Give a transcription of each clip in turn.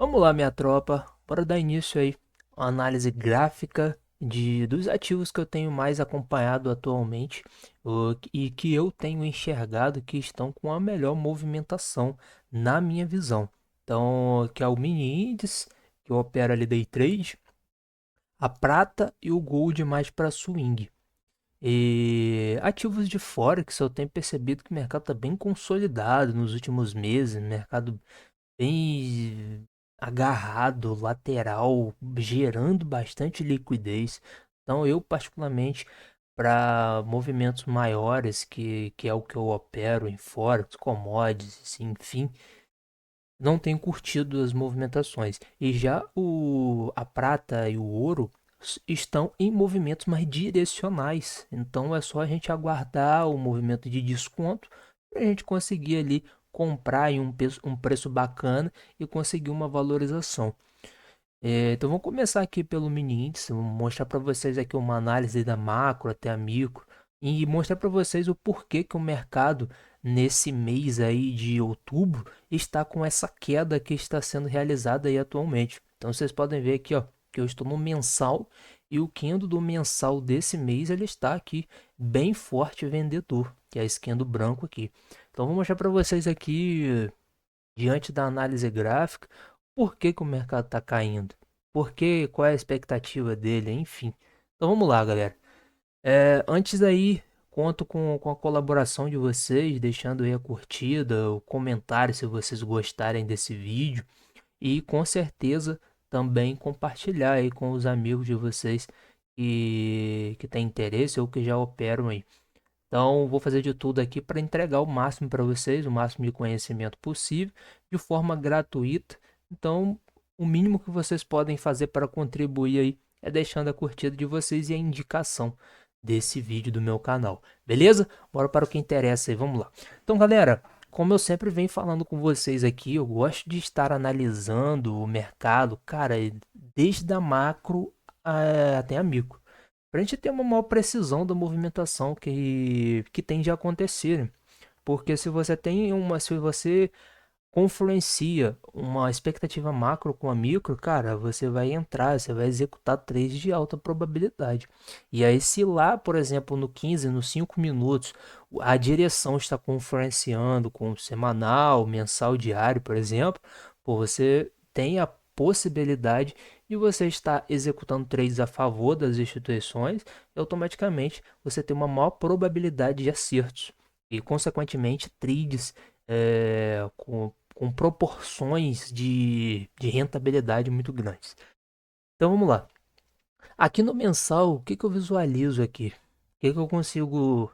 Vamos lá, minha tropa. Bora dar início aí à análise gráfica dos ativos que eu tenho mais acompanhado atualmente e que eu tenho enxergado que estão com a melhor movimentação na minha visão. Então, que é o mini índice, que eu opero ali day trade, a prata e o gold mais para swing. E ativos de Forex, eu tenho percebido que o mercado está bem consolidado nos últimos meses, mercado bem agarrado, lateral, gerando bastante liquidez. Então, eu particularmente, para movimentos maiores, que é o que eu opero em Forex, commodities, enfim, não tenho curtido as movimentações. E já a prata e o ouro estão em movimentos mais direcionais. Então é só a gente aguardar o movimento de desconto para a gente conseguir ali comprar em um preço bacana e conseguir uma valorização. Então vamos começar aqui pelo mini índice, vou mostrar para vocês aqui uma análise da macro até a micro e mostrar para vocês o porquê que o mercado nesse mês aí de outubro está com essa queda que está sendo realizada aí atualmente. Então vocês podem ver aqui, ó, que eu estou no mensal e o candle do mensal desse mês ele está aqui bem forte vendedor, que é esse candle branco aqui. Então vou mostrar para vocês aqui diante da análise gráfica, por que que o mercado está caindo? Por que, qual é a expectativa dele? Enfim. Então vamos lá, galera. Antes aí, conto com a colaboração de vocês, deixando aí a curtida, o comentário se vocês gostarem desse vídeo e com certeza também compartilhar aí com os amigos de vocês que têm interesse ou que já operam aí. Então, vou fazer de tudo aqui para entregar o máximo para vocês, o máximo de conhecimento possível, de forma gratuita. Então, o mínimo que vocês podem fazer para contribuir aí é deixando a curtida de vocês e a indicação desse vídeo do meu canal. Beleza? Bora para o que interessa aí, vamos lá. Então, galera, como eu sempre venho falando com vocês aqui, eu gosto de estar analisando o mercado, cara, desde a macro até a micro para a gente ter uma maior precisão da movimentação que tem de acontecer. Né? Porque se você confluencia uma expectativa macro com a micro, cara, você vai entrar, você vai executar trades de alta probabilidade. E aí, se lá, por exemplo, no 15, nos 5 minutos, a direção está confluenciando com o semanal, mensal, diário, por exemplo, pô, você tem a possibilidade de você estar executando trades a favor das instituições e automaticamente você tem uma maior probabilidade de acertos. E, consequentemente, trades com proporções de rentabilidade muito grandes. Então vamos lá. Aqui no mensal, o que, que eu visualizo aqui? O que, que eu consigo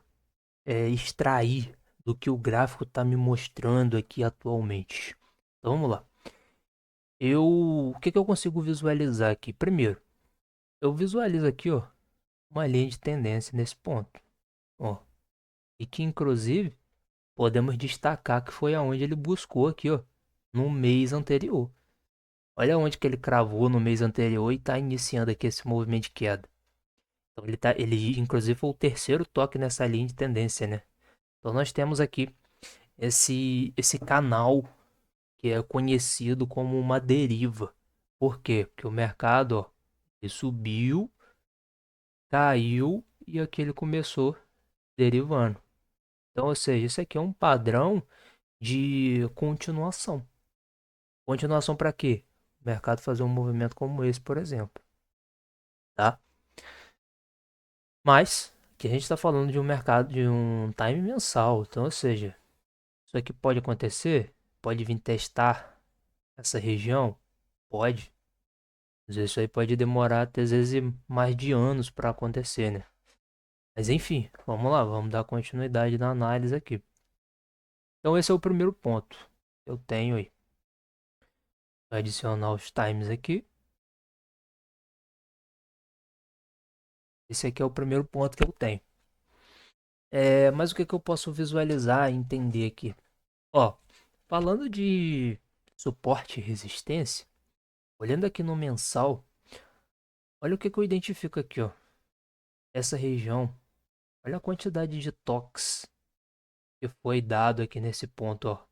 extrair do que o gráfico está me mostrando aqui atualmente? Então vamos lá. O que, que eu consigo visualizar aqui? Primeiro, eu visualizo aqui, ó, uma linha de tendência nesse ponto, ó, e que inclusive podemos destacar que foi aonde ele buscou aqui, ó, no mês anterior. Olha onde que ele cravou no mês anterior e está iniciando aqui esse movimento de queda. Então ele inclusive foi o terceiro toque nessa linha de tendência, né? Então nós temos aqui esse canal que é conhecido como uma deriva. Por quê? Porque o mercado, ó, ele subiu, caiu e aqui ele começou derivando. Então, ou seja, isso aqui é um padrão de continuação. Continuação para quê? O mercado fazer um movimento como esse, por exemplo, tá? Mas que a gente está falando de um mercado de um time mensal, então, ou seja, isso aqui pode acontecer, pode vir testar essa região, pode. Às vezes isso aí pode demorar até às vezes mais de anos para acontecer, né? Mas enfim, vamos lá, vamos dar continuidade na análise aqui. Então esse é o primeiro ponto. Eu tenho aí. Vou adicionar os times aqui. Esse aqui é o primeiro ponto que eu tenho. Mas o que, que eu posso visualizar e entender aqui? Ó, falando de suporte e resistência, olhando aqui no mensal, olha o que, que eu identifico aqui, ó. Essa região, olha a quantidade de toques que foi dado aqui nesse ponto, ó.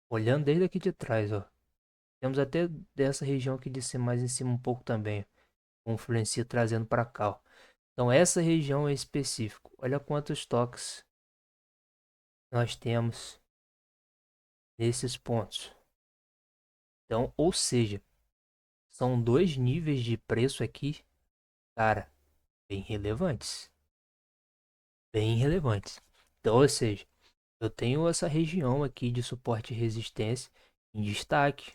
Olhando desde aqui de trás, ó. Temos até dessa região aqui de cima, mais em cima um pouco também, com influencia trazendo para cá, ó. Então essa região é específico. Olha quantos toques nós temos nesses pontos. Então, ou seja, são dois níveis de preço aqui, cara, bem relevantes. Bem relevantes. Então, ou seja, eu tenho essa região aqui de suporte e resistência em destaque.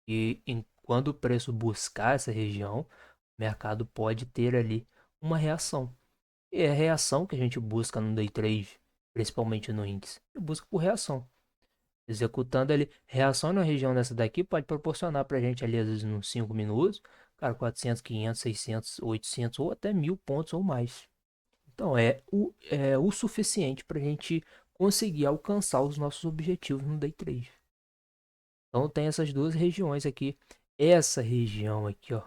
E quando o preço buscar essa região, o mercado pode ter ali uma reação. E é a reação que a gente busca no day trade, principalmente no índice. Eu busco por reação. Executando ali, reação na região dessa daqui pode proporcionar para a gente ali, às vezes, nos 5 minutos, cara, 400, 500, 600, 800 ou até 1000 pontos ou mais. Então, é o suficiente para a gente conseguir alcançar os nossos objetivos no day trade. Então, tem essas duas regiões aqui. Essa região aqui, ó,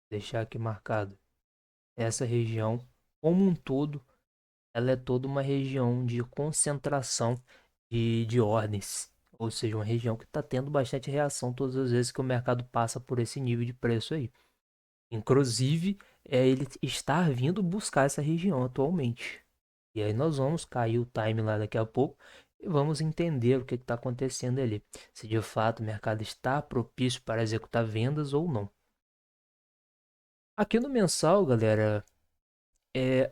deixar aqui marcado. Essa região, como um todo, ela é toda uma região de concentração de ordens. Ou seja, uma região que está tendo bastante reação todas as vezes que o mercado passa por esse nível de preço aí. Inclusive, ele está vindo buscar essa região atualmente. E aí nós vamos cair o time lá daqui a pouco e vamos entender o que está acontecendo ali. Se de fato o mercado está propício para executar vendas ou não. Aqui no mensal, galera,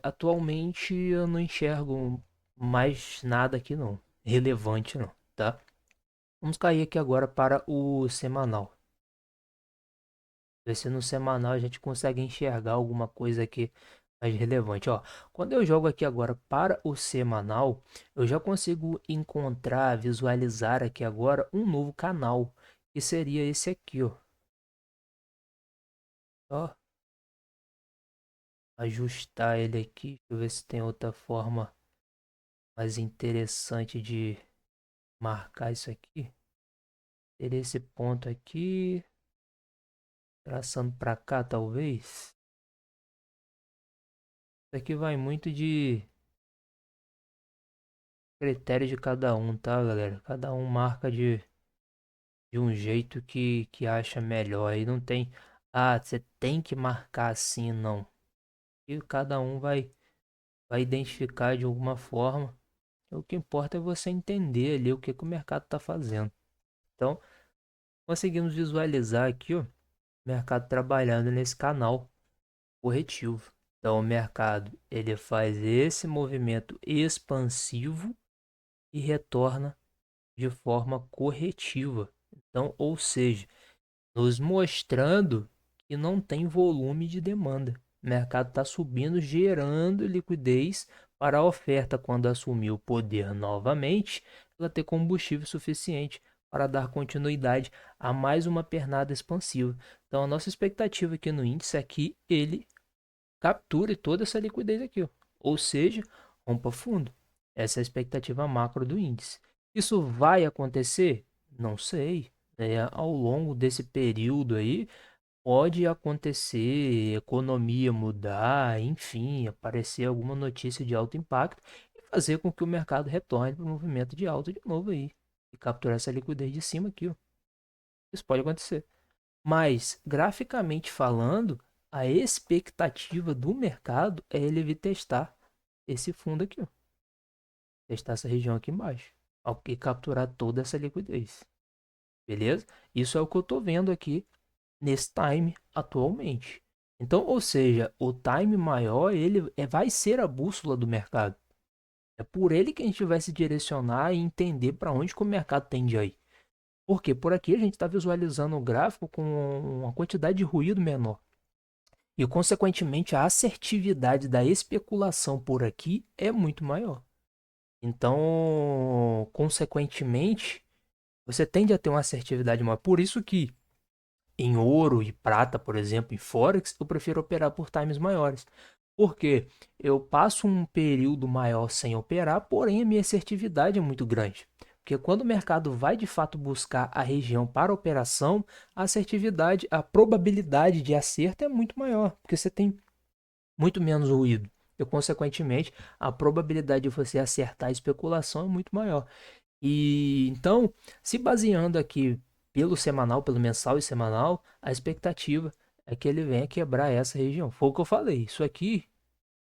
atualmente eu não enxergo mais nada aqui não. Relevante não, tá? Vamos cair aqui agora para o semanal. Ver se no semanal a gente consegue enxergar alguma coisa aqui mais relevante. Ó, quando eu jogo aqui agora para o semanal, eu já consigo encontrar, visualizar aqui agora um novo canal, que seria esse aqui, ó. Ó, ajustar ele aqui, deixa eu ver se tem outra forma mais interessante de marcar isso aqui. Ter esse ponto aqui, traçando para cá talvez. Isso aqui vai muito de critério de cada um, tá, galera? Cada um marca de um jeito que acha melhor. Aí não tem, você tem que marcar assim, não. E cada um vai identificar de alguma forma. O que importa é você entender ali o que o mercado está fazendo. Então, conseguimos visualizar aqui, ó, o mercado trabalhando nesse canal corretivo. Então, o mercado ele faz esse movimento expansivo e retorna de forma corretiva. Então, ou seja, nos mostrando que não tem volume de demanda. O mercado está subindo, gerando liquidez para a oferta, quando assumir o poder novamente, ela ter combustível suficiente para dar continuidade a mais uma pernada expansiva. Então, a nossa expectativa aqui no índice é que ele capture toda essa liquidez aqui, ó. Ou seja, rompa fundo. Essa é a expectativa macro do índice. Isso vai acontecer? Não sei. Ao longo desse período aí, pode acontecer, economia mudar, enfim, aparecer alguma notícia de alto impacto e fazer com que o mercado retorne para o movimento de alta de novo aí. E capturar essa liquidez de cima aqui, ó. Isso pode acontecer. Mas, graficamente falando, a expectativa do mercado é ele vir testar esse fundo aqui, ó. Testar essa região aqui embaixo. E capturar toda essa liquidez. Beleza? Isso é o que eu estou vendo aqui nesse time atualmente. Então, ou seja, o time maior ele vai ser a bússola do mercado. É por ele que a gente vai se direcionar e entender para onde que o mercado tende a ir. Porque por aqui a gente está visualizando o gráfico com uma quantidade de ruído menor. E, consequentemente, a assertividade da especulação por aqui é muito maior. Então, consequentemente, você tende a ter uma assertividade maior. Por isso que em ouro e prata, por exemplo, em Forex, eu prefiro operar por times maiores. Porque eu passo um período maior sem operar, porém a minha assertividade é muito grande. Porque quando o mercado vai de fato buscar a região para operação, a assertividade, a probabilidade de acerto é muito maior, porque você tem muito menos ruído. e, consequentemente, a probabilidade de você acertar a especulação é muito maior. E então, se baseando aqui pelo semanal, pelo mensal e semanal, a expectativa é que ele venha quebrar essa região. Foi o que eu falei. Isso aqui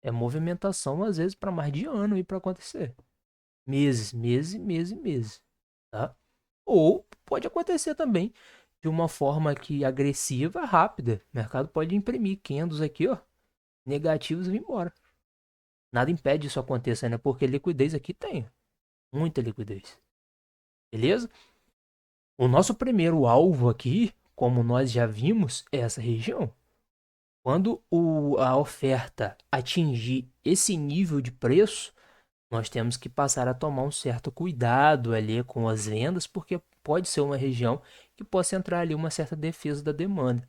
é movimentação, às vezes, para mais de ano aí para acontecer. Meses, meses, meses, meses, tá? Ou pode acontecer também de uma forma que agressiva, rápida. O mercado pode imprimir candles aqui, ó, negativos e vir embora. Nada impede isso acontecer, né? Porque liquidez aqui tem, muita liquidez. Beleza? O nosso primeiro alvo aqui, como nós já vimos, é essa região. Quando a oferta atingir esse nível de preço, nós temos que passar a tomar um certo cuidado ali com as vendas, porque pode ser uma região que possa entrar ali uma certa defesa da demanda.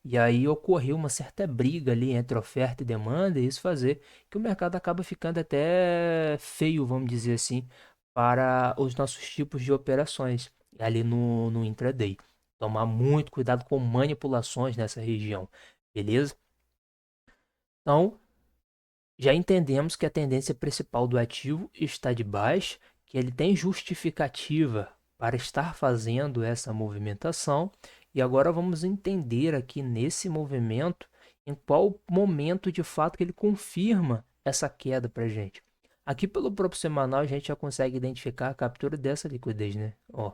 E aí ocorreu uma certa briga ali entre oferta e demanda, e isso fazer que o mercado acaba ficando até feio, vamos dizer assim, para os nossos tipos de operações ali no intraday. Tomar muito cuidado com manipulações nessa região, beleza? Então, já entendemos que a tendência principal do ativo está de baixa, que ele tem justificativa para estar fazendo essa movimentação, e agora vamos entender aqui nesse movimento em qual momento de fato que ele confirma essa queda para a gente. Aqui pelo próprio semanal a gente já consegue identificar a captura dessa liquidez, né? Ó,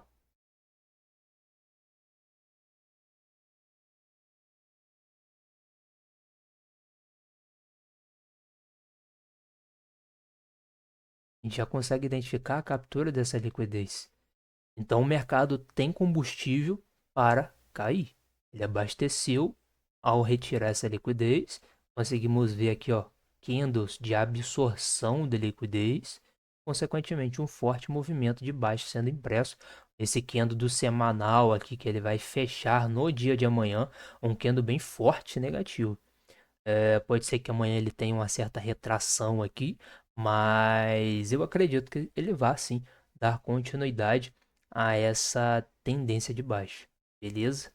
a gente já consegue identificar a captura dessa liquidez. Então o mercado tem combustível para cair. Ele abasteceu ao retirar essa liquidez. Conseguimos ver aqui, ó, candles de absorção de liquidez, consequentemente um forte movimento de baixa sendo impresso. Esse candle do semanal aqui que ele vai fechar no dia de amanhã, um candle bem forte negativo. Pode ser que amanhã ele tenha uma certa retração aqui, mas eu acredito que ele vá sim dar continuidade a essa tendência de baixa, beleza?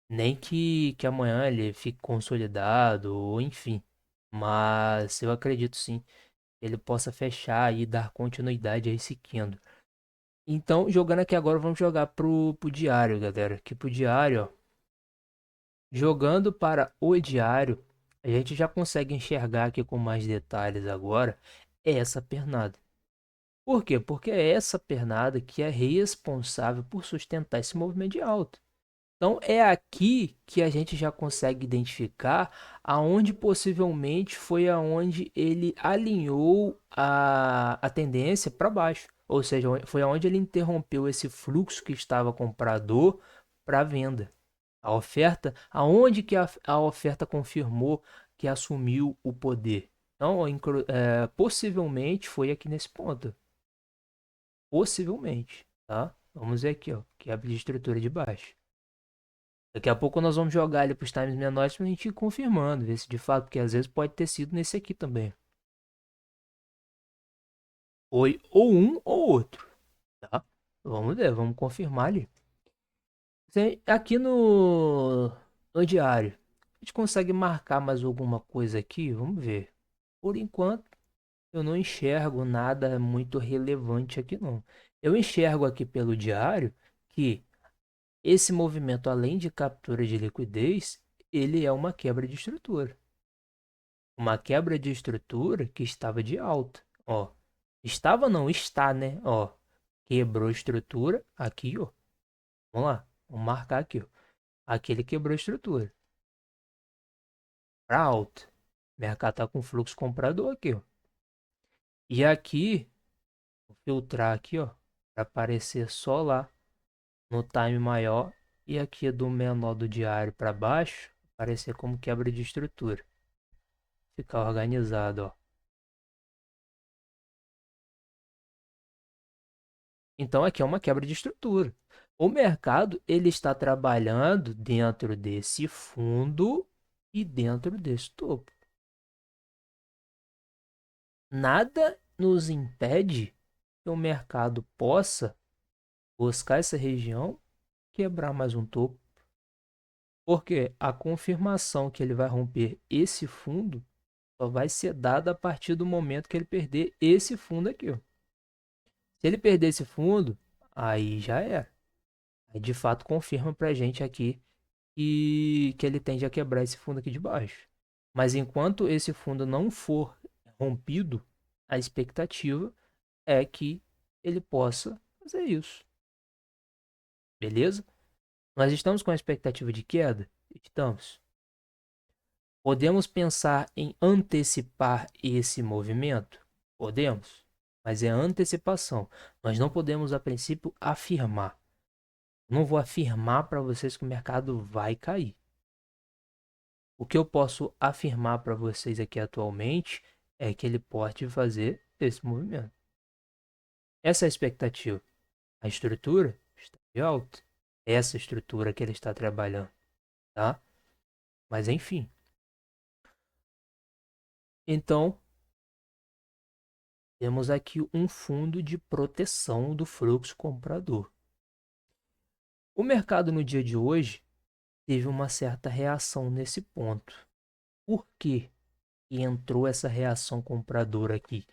Nem que amanhã ele fique consolidado, ou enfim, mas eu acredito sim que ele possa fechar e dar continuidade a esse candle. Então, jogando aqui agora, vamos jogar pro diário, galera. Aqui pro diário, ó. Jogando para o diário, a gente já consegue enxergar aqui com mais detalhes agora essa pernada. Por quê? Porque é essa pernada que é responsável por sustentar esse movimento de alta. Então é aqui que a gente já consegue identificar aonde possivelmente foi aonde ele alinhou a tendência para baixo. Ou seja, foi aonde ele interrompeu esse fluxo que estava comprador para venda. A oferta, aonde que a oferta confirmou que assumiu o poder? Então, possivelmente foi aqui nesse ponto. Possivelmente, tá? Vamos ver aqui, ó, quebra de estrutura de baixo. Daqui a pouco nós vamos jogar ele para os times menores para a gente ir confirmando, ver se de fato, porque às vezes pode ter sido nesse aqui também. Foi ou um ou outro, tá? Vamos ver, vamos confirmar ali. Aqui no diário, a gente consegue marcar mais alguma coisa aqui? Vamos ver. Por enquanto, eu não enxergo nada muito relevante aqui, não. Eu enxergo aqui pelo diário que esse movimento, além de captura de liquidez, ele é uma quebra de estrutura. Uma quebra de estrutura que estava de alta. Ó, estava não, está, né? Ó, quebrou a estrutura aqui, ó. Vamos lá, vamos marcar aqui, ó. Aqui ele quebrou a estrutura. Para alta. O mercado tá com fluxo comprador aqui, ó. E aqui, vou filtrar aqui, ó, para aparecer só lá no time maior e aqui do menor do diário para baixo, aparecer como quebra de estrutura. Ficar organizado, ó. Então aqui é uma quebra de estrutura. O mercado ele está trabalhando dentro desse fundo e dentro desse topo. Nada nos impede que o mercado possa buscar essa região, quebrar mais um topo, porque a confirmação que ele vai romper esse fundo só vai ser dada a partir do momento que ele perder esse fundo aqui, ó. Se ele perder esse fundo, aí já é. Aí de fato confirma pra gente aqui que ele tende a quebrar esse fundo aqui de baixo. Mas enquanto esse fundo não for rompido, a expectativa é que ele possa fazer isso. Beleza? Nós estamos com a expectativa de queda? Estamos. Podemos pensar em antecipar esse movimento? Podemos, mas é antecipação. Nós não podemos, a princípio, afirmar. Não vou afirmar para vocês que o mercado vai cair. O que eu posso afirmar para vocês aqui atualmente é que ele pode fazer esse movimento. Essa é a expectativa. A estrutura está de alta. Essa estrutura que ele está trabalhando, tá? Mas enfim. Então, temos aqui um fundo de proteção do fluxo comprador. O mercado no dia de hoje teve uma certa reação nesse ponto. Por que entrou essa reação compradora aqui?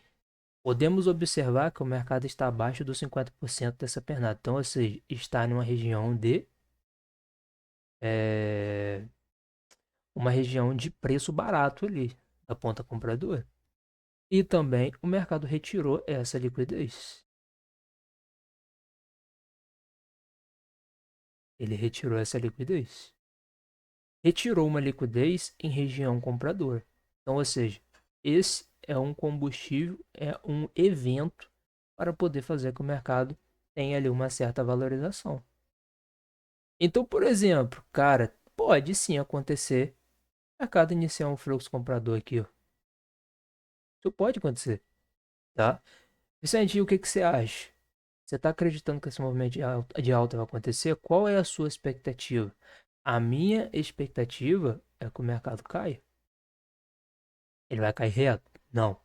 Podemos observar que o mercado está abaixo dos 50% dessa pernada. Então, ou seja, está numa região de uma região de preço barato ali, da ponta compradora. E também o mercado retirou essa liquidez. Ele retirou essa liquidez. Retirou uma liquidez em região compradora. Então, ou seja, esse é um combustível, é um evento para poder fazer que o mercado tenha ali uma certa valorização. Então, por exemplo, cara, pode sim acontecer o mercado iniciar um fluxo comprador aqui, ó. Isso pode acontecer, tá? Vicente, o que que você acha? Você está acreditando que esse movimento de alta vai acontecer? Qual é a sua expectativa? A minha expectativa é que o mercado caia. Ele vai cair reto? Não. O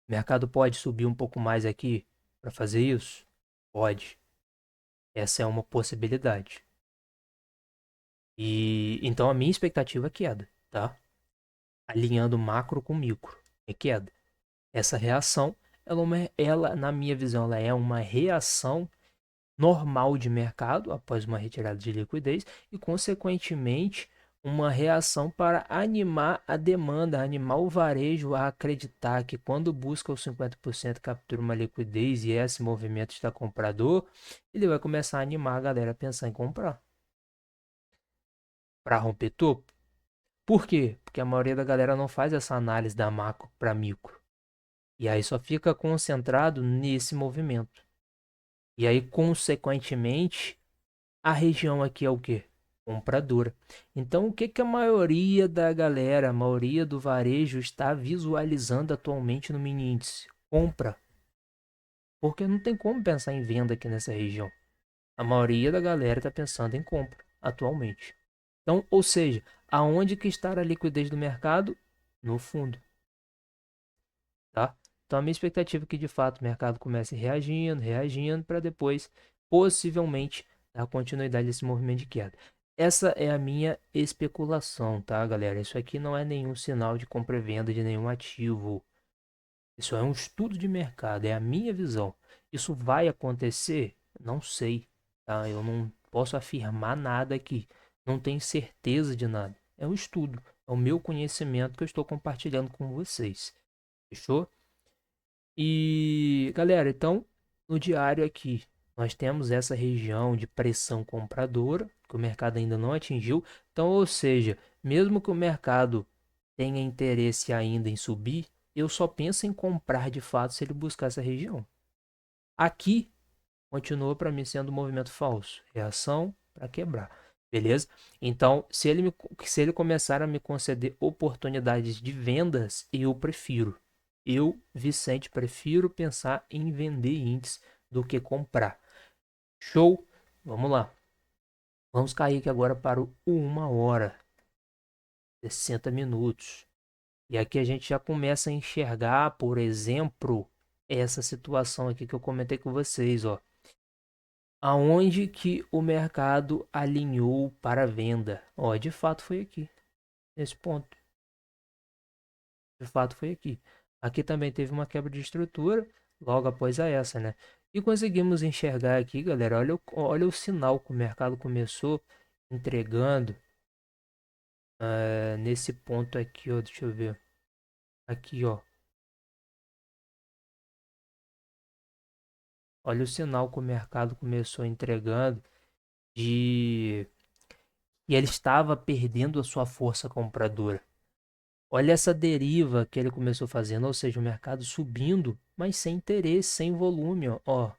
mercado pode subir um pouco mais aqui para fazer isso? Pode. Essa é uma possibilidade. E então a minha expectativa é queda, tá? Alinhando macro com micro, é queda. Essa reação, ela, na minha visão, ela é uma reação normal de mercado após uma retirada de liquidez e, consequentemente, uma reação para animar a demanda, animar o varejo a acreditar que quando busca os 50% captura uma liquidez e esse movimento está comprador, ele vai começar a animar a galera a pensar em comprar. Para romper topo. Por quê? Porque a maioria da galera não faz essa análise da macro para micro. E aí só fica concentrado nesse movimento. E aí, consequentemente, a região aqui é o quê? Compradora. Então, o que que a maioria da galera, a maioria do varejo está visualizando atualmente no mini índice? Compra. Porque não tem como pensar em venda aqui nessa região. A maioria da galera está pensando em compra atualmente. Então, ou seja, aonde que está a liquidez do mercado? No fundo, tá? Então, a minha expectativa é que de fato o mercado comece reagindo, reagindo, para depois, possivelmente, dar continuidade a esse movimento de queda. Essa é a minha especulação, tá, galera? Isso aqui não é nenhum sinal de compra e venda de nenhum ativo. Isso é um estudo de mercado, é a minha visão. Isso vai acontecer? Não sei, tá? Eu não posso afirmar nada aqui. Não tenho certeza de nada. É um estudo, é o meu conhecimento que eu estou compartilhando com vocês. Fechou? E, galera, então, no diário aqui, nós temos essa região de pressão compradora, que o mercado ainda não atingiu. Então, ou seja, mesmo que o mercado tenha interesse ainda em subir, eu só penso em comprar de fato se ele buscar essa região. Aqui, continua para mim sendo um movimento falso, reação para quebrar. Beleza? Então, se ele começar a me conceder oportunidades de vendas, eu prefiro. Eu, Vicente, prefiro pensar em vender índice do que comprar. Show? Vamos lá. Vamos cair aqui agora para o 1 hora, 60 minutos. E aqui a gente já começa a enxergar, por exemplo, essa situação aqui que eu comentei com vocês, ó. Aonde que o mercado alinhou para venda? Ó, de fato foi aqui, nesse ponto. De fato foi aqui. Aqui também teve uma quebra de estrutura logo após a essa, né? E conseguimos enxergar aqui, galera, olha o sinal que o mercado começou entregando nesse ponto aqui, ó, deixa eu ver. Aqui, ó. Olha o sinal que o mercado começou entregando de e ele estava perdendo a sua força compradora. Olha essa deriva que ele começou fazendo, ou seja, o mercado subindo, mas sem interesse, sem volume, ó,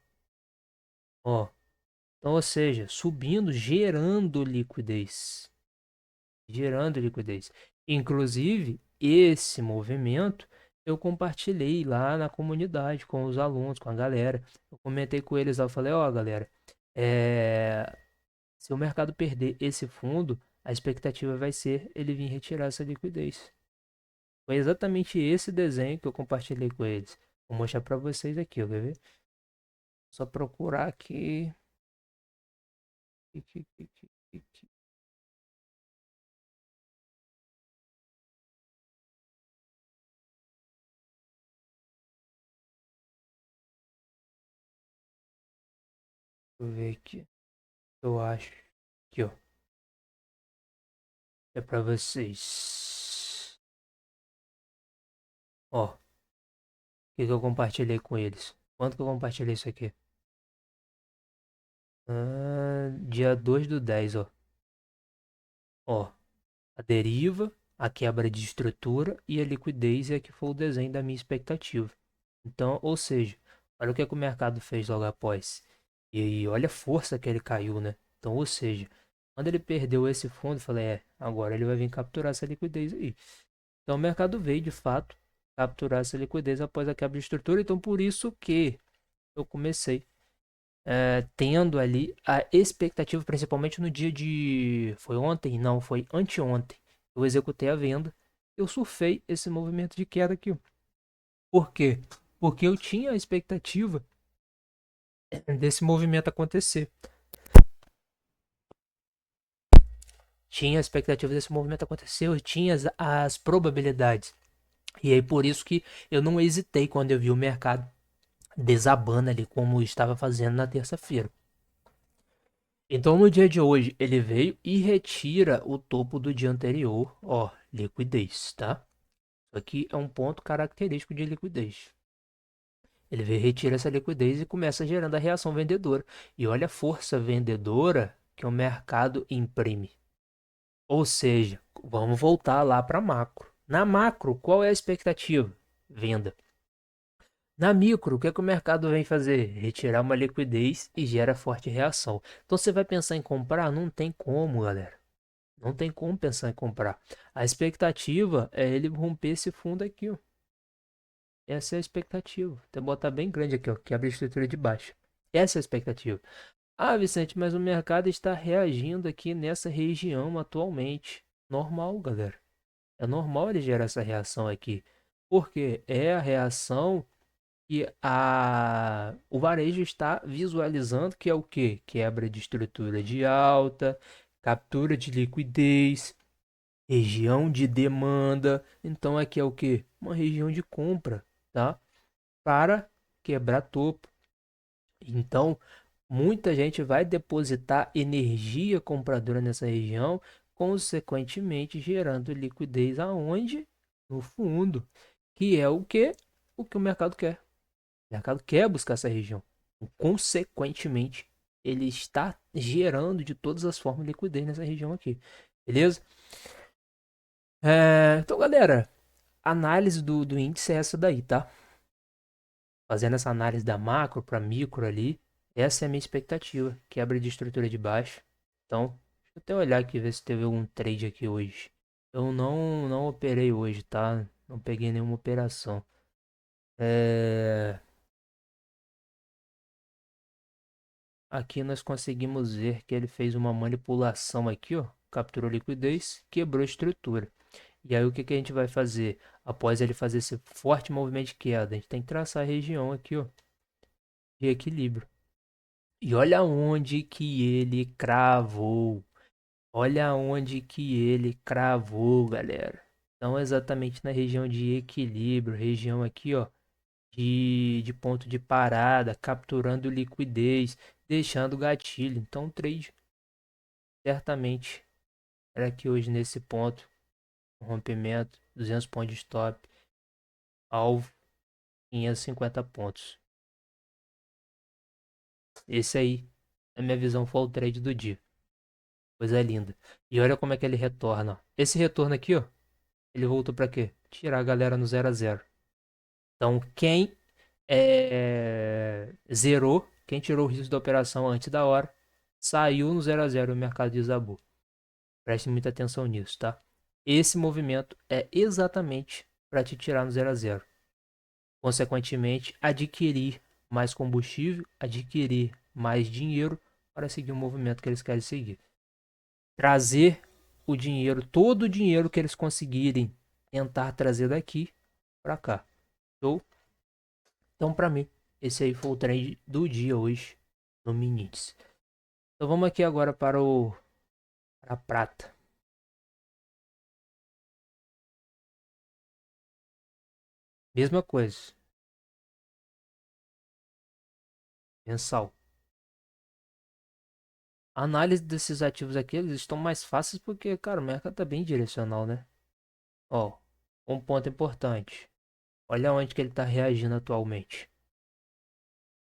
ó. Então, ou seja, subindo, gerando liquidez. Inclusive, esse movimento eu compartilhei lá na comunidade com os alunos, com a galera. Eu comentei com eles, eu falei, ó, galera, é, se o mercado perder esse fundo, a expectativa vai ser ele vir retirar essa liquidez. Foi exatamente esse desenho que eu compartilhei com eles. Vou mostrar para vocês aqui, ó, quer ver? Só procurar aqui. Deixa eu ver aqui. Eu acho. Aqui, ó. É para vocês. Ó, o que eu compartilhei com eles. Quanto que eu compartilhei isso aqui? Dia 2/10, ó. Ó, a deriva, a quebra de estrutura e a liquidez é que foi o desenho da minha expectativa. Então, ou seja, olha o que, é que o mercado fez logo após. E aí, olha a força que ele caiu, né? Então, ou seja, quando ele perdeu esse fundo, eu falei, agora ele vai vir capturar essa liquidez aí. Então, o mercado veio, de fato, capturar essa liquidez após a quebra de estrutura. Então, por isso que eu comecei tendo ali a expectativa, principalmente no dia de... Foi ontem? Não, foi anteontem. Eu executei a venda. Eu surfei esse movimento de queda aqui. Por quê? Porque eu tinha a expectativa desse movimento acontecer. Tinha a expectativa desse movimento acontecer, eu tinha as probabilidades. E aí por isso que eu não hesitei quando eu vi o mercado desabando ali como estava fazendo na terça-feira. Então no dia de hoje ele veio e retira o topo do dia anterior, ó, liquidez, tá? Isso aqui é um ponto característico de liquidez. Ele veio retira essa liquidez e começa gerando a reação vendedora. E olha a força vendedora que o mercado imprime. Ou seja, vamos voltar lá para macro. Na macro, qual é a expectativa? Venda. Na micro, o que, é que o mercado vem fazer? Retirar uma liquidez e gera forte reação. Então você vai pensar em comprar? Não tem como, galera. Não tem como pensar em comprar. A expectativa é ele romper esse fundo aqui, ó. Essa é a expectativa. Até botar bem grande aqui, ó, que abre a estrutura de baixo. Essa é a expectativa. Ah, Vicente, mas o mercado está reagindo aqui nessa região atualmente. Normal, galera. É normal ele gerar essa reação aqui. Porque é a reação que o varejo está visualizando, que é o quê? Quebra de estrutura de alta, captura de liquidez, região de demanda. Então aqui é o quê? Uma região de compra, tá? Para quebrar topo. Então, muita gente vai depositar energia compradora nessa região, consequentemente gerando liquidez aonde? No fundo, que é o que? O que o mercado quer. O mercado quer buscar essa região. Consequentemente, ele está gerando de todas as formas liquidez nessa região aqui. Beleza? Então, galera, a análise do índice é essa daí, tá? Fazendo essa análise da macro para micro ali, essa é a minha expectativa. Quebra de estrutura de baixo. Então, deixa eu até olhar aqui, ver se teve algum trade aqui hoje. Eu não operei hoje, tá? Não peguei nenhuma operação. Aqui nós conseguimos ver que ele fez uma manipulação aqui, ó. Capturou liquidez, quebrou a estrutura. E aí o que que a gente vai fazer? Após ele fazer esse forte movimento de queda, a gente tem que traçar a região aqui, ó, de equilíbrio. E olha onde que ele cravou. Olha onde que ele cravou, galera. Estão exatamente na região de equilíbrio, região aqui, ó, de ponto de parada, capturando liquidez, deixando gatilho. Então, o trade certamente era aqui hoje nesse ponto, um rompimento, 200 pontos de stop, alvo 550 pontos. Esse aí, na minha visão, foi o trade do dia. Coisa linda. E olha como é que ele retorna. Ó. Esse retorno aqui, ó, ele voltou para quê? Tirar a galera no 0 a 0. Então, quem zerou, quem tirou o risco da operação antes da hora, saiu no 0 a 0 o mercado desabou. Preste muita atenção nisso, tá? Esse movimento é exatamente para te tirar no 0 a 0. Consequentemente, adquirir mais combustível, adquirir mais dinheiro para seguir o movimento que eles querem seguir. Trazer o dinheiro, todo o dinheiro que eles conseguirem tentar trazer daqui para cá. Show? Então, para mim, esse aí foi o trend do dia hoje no mini índice. Então, vamos aqui agora para a prata. Mesma coisa, mensal. A análise desses ativos aqui, eles estão mais fáceis porque, cara, o mercado tá bem direcional, né? Ó, um ponto importante. Olha onde que ele está reagindo atualmente.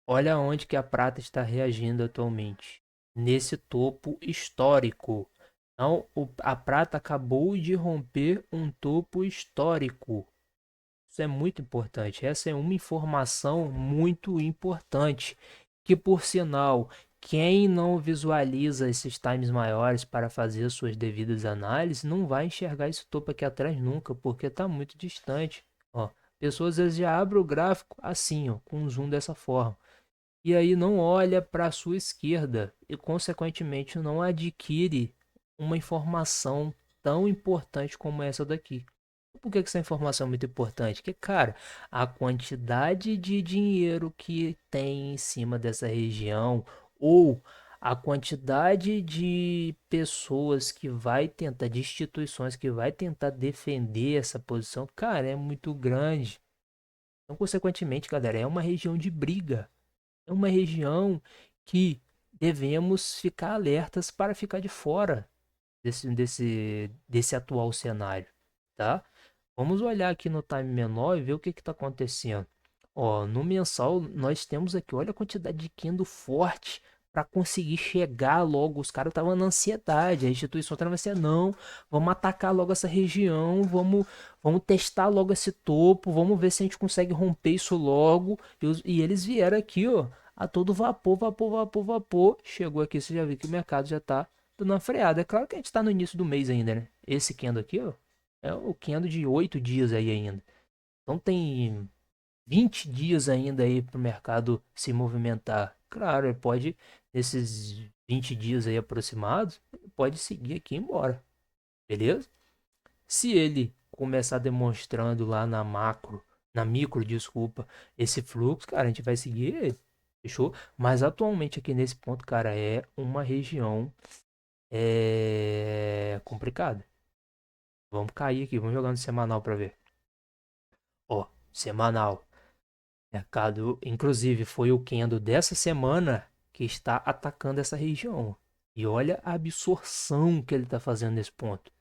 Olha onde que a prata está reagindo atualmente. Nesse topo histórico. Então, a prata acabou de romper um topo histórico. Isso é muito importante. Essa é uma informação muito importante. Que, por sinal, quem não visualiza esses times maiores para fazer suas devidas análises não vai enxergar esse topo aqui atrás nunca, porque está muito distante. Ó, pessoas às vezes já abrem o gráfico assim, ó, com um zoom dessa forma. E aí não olha para a sua esquerda e, consequentemente, não adquire uma informação tão importante como essa daqui. Por que essa informação é muito importante? Porque, cara, a quantidade de dinheiro que tem em cima dessa região ou a quantidade de pessoas que vai tentar, de instituições que vai tentar defender essa posição, cara, é muito grande. Então, consequentemente, galera, é uma região de briga. É uma região que devemos ficar alertas para ficar de fora desse atual cenário, tá? Vamos olhar aqui no time menor e ver o que está acontecendo. Ó, no mensal nós temos aqui, olha a quantidade de candle forte para conseguir chegar logo. Os caras estavam na ansiedade, a instituição estava assim, não, vamos atacar logo essa região, vamos testar logo esse topo, vamos ver se a gente consegue romper isso logo. E eles vieram aqui, ó, a todo vapor, vapor, vapor, vapor. Chegou aqui, você já viu que o mercado já está dando uma freada. É claro que a gente está no início do mês ainda, né? Esse candle aqui, ó, é o candle de 8 dias aí ainda. Então tem 20 dias ainda aí para o mercado se movimentar. Claro, ele pode, nesses 20 dias aí aproximados, ele pode seguir aqui e ir embora. Beleza? Se ele começar demonstrando lá na macro, na micro, desculpa, esse fluxo, cara, a gente vai seguir ele. Fechou? Mas atualmente aqui nesse ponto, cara, é uma região complicada. Vamos cair aqui, vamos jogar no semanal para ver. Ó, semanal. Mercado, inclusive, foi o candle dessa semana que está atacando essa região. E olha a absorção que ele está fazendo nesse ponto.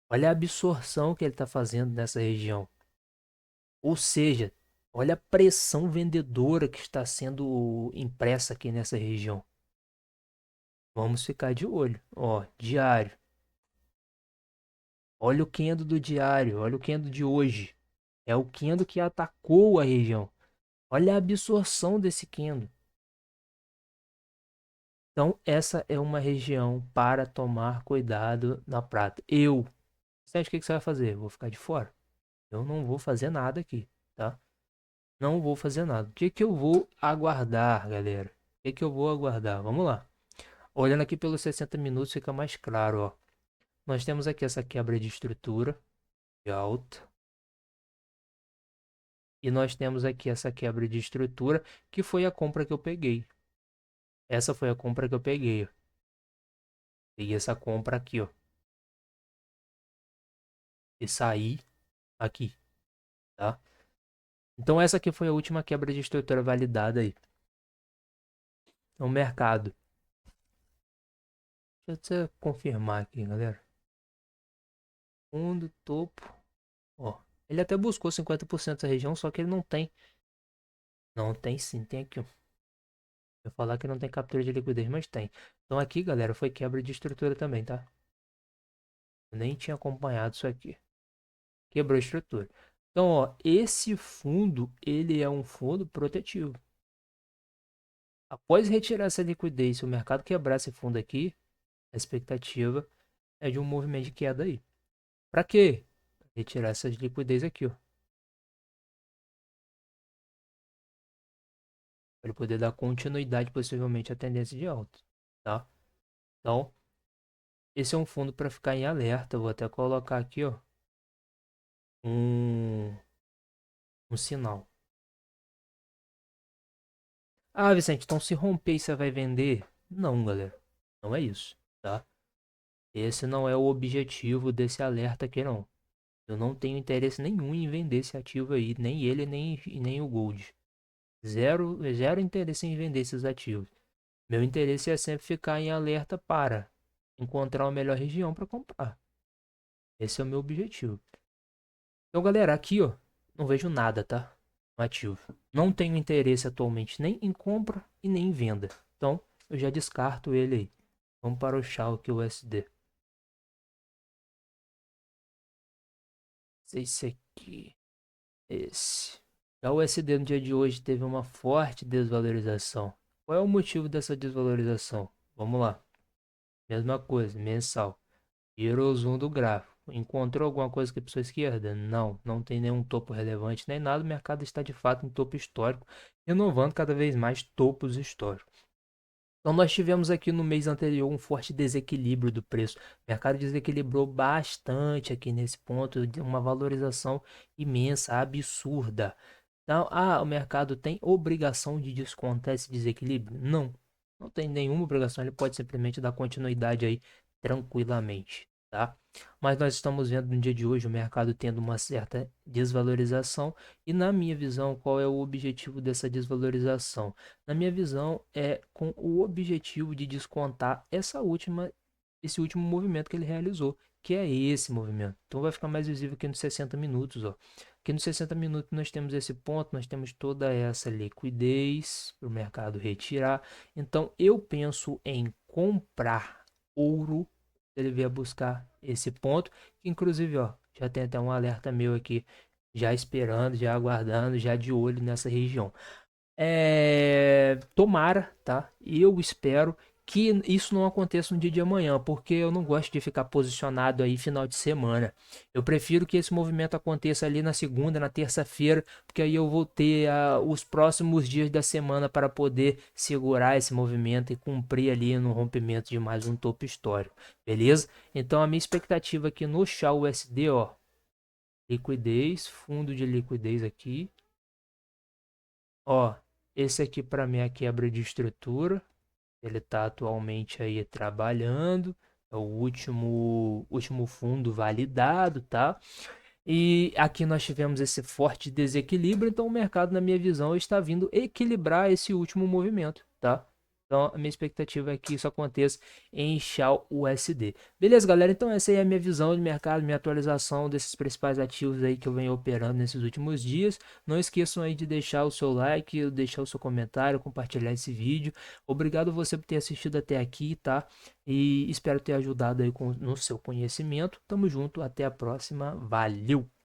Olha a absorção que ele está fazendo nessa região. Ou seja, olha a pressão vendedora que está sendo impressa aqui nessa região. Vamos ficar de olho. Ó, diário. Olha o candle do diário. Olha o candle de hoje. É o candle que atacou a região. Olha a absorção desse candle. Então, essa é uma região para tomar cuidado na prata. Você acha que você vai fazer? Vou ficar de fora? Eu não vou fazer nada aqui, tá? Não vou fazer nada. O que que eu vou aguardar, galera? O que que eu vou aguardar? Vamos lá. Olhando aqui pelos 60 minutos fica mais claro, ó. Nós temos aqui essa quebra de estrutura de alta. E nós temos aqui essa quebra de estrutura que foi a compra que eu peguei. Essa foi a compra que eu peguei, ó. Peguei essa compra aqui, ó. e sair aqui, tá? Então essa aqui foi a última quebra de estrutura validada aí. No mercado. Deixa eu confirmar aqui, galera. Fundo, topo. Ó, ele até buscou 50% da região, só que ele não tem. Não tem sim, tem aqui, ó. Eu falar que não tem captura de liquidez, mas tem. Então aqui, galera, foi quebra de estrutura também, tá? Eu nem tinha acompanhado isso aqui. Quebrou a estrutura. Então, ó, esse fundo, ele é um fundo protetivo. Após retirar essa liquidez, se o mercado quebrar esse fundo aqui, a expectativa é de um movimento de queda aí. Para quê? Pra retirar essas liquidez aqui, ó. Para ele poder dar continuidade possivelmente à tendência de alta, tá? Então, esse é um fundo para ficar em alerta. Eu vou até colocar aqui, ó, um, um sinal. Ah, Vicente, então se romper você vai vender? Não, galera. Não é isso, tá? Esse não é o objetivo desse alerta aqui, não. Eu não tenho interesse nenhum em vender esse ativo aí, nem ele, nem o Gold. Zero interesse em vender esses ativos. Meu interesse é sempre ficar em alerta para encontrar a melhor região para comprar. Esse é o meu objetivo. Então, galera, aqui, ó, não vejo nada, tá? No ativo. Não tenho interesse atualmente nem em compra e nem em venda. Então, eu já descarto ele aí. Vamos para o Schalke USD. Esse aqui. Esse. Já o USD no dia de hoje teve uma forte desvalorização. Qual é o motivo dessa desvalorização? Vamos lá. Mesma coisa, mensal. Tirou o zoom do gráfico. Encontrou alguma coisa que para sua esquerda? Não, não tem nenhum topo relevante nem nada. O mercado está de fato em topo histórico, renovando cada vez mais topos históricos. Então nós tivemos aqui no mês anterior um forte desequilíbrio do preço. O mercado desequilibrou bastante aqui nesse ponto, de uma valorização imensa, absurda. Então, o mercado tem obrigação de descontar esse desequilíbrio? Não, não tem nenhuma obrigação, ele pode simplesmente dar continuidade aí tranquilamente, tá? Mas nós estamos vendo no dia de hoje o mercado tendo uma certa desvalorização e na minha visão, qual é o objetivo dessa desvalorização? Na minha visão, é com o objetivo de descontar esse último movimento que ele realizou, que é esse movimento. Então vai ficar mais visível aqui nos 60 minutos, ó. Aqui nos 60 minutos nós temos esse ponto, nós temos toda essa liquidez para o mercado retirar. Então eu penso em comprar ouro, ele vier buscar esse ponto, que inclusive, ó, já tem até um alerta meu aqui, já esperando, já aguardando, já de olho nessa região. Tomara, tá? Eu espero que isso não aconteça no dia de amanhã, porque eu não gosto de ficar posicionado aí final de semana. Eu prefiro que esse movimento aconteça ali na segunda, na terça-feira, porque aí eu vou ter os próximos dias da semana para poder segurar esse movimento e cumprir ali no rompimento de mais um topo histórico, beleza? Então a minha expectativa aqui no Shao USD, ó, liquidez, fundo de liquidez aqui. Ó, esse aqui para mim é a quebra de estrutura. Ele está atualmente aí trabalhando. É o último fundo validado, tá? E aqui nós tivemos esse forte desequilíbrio, então o mercado, na minha visão, está vindo equilibrar esse último movimento, tá? Então a minha expectativa é que isso aconteça em Shao USD. Beleza, galera? Então essa aí é a minha visão de mercado, minha atualização desses principais ativos aí que eu venho operando nesses últimos dias. Não esqueçam aí de deixar o seu like, deixar o seu comentário, compartilhar esse vídeo. Obrigado você por ter assistido até aqui, tá? E espero ter ajudado aí no seu conhecimento. Tamo junto, até a próxima. Valeu!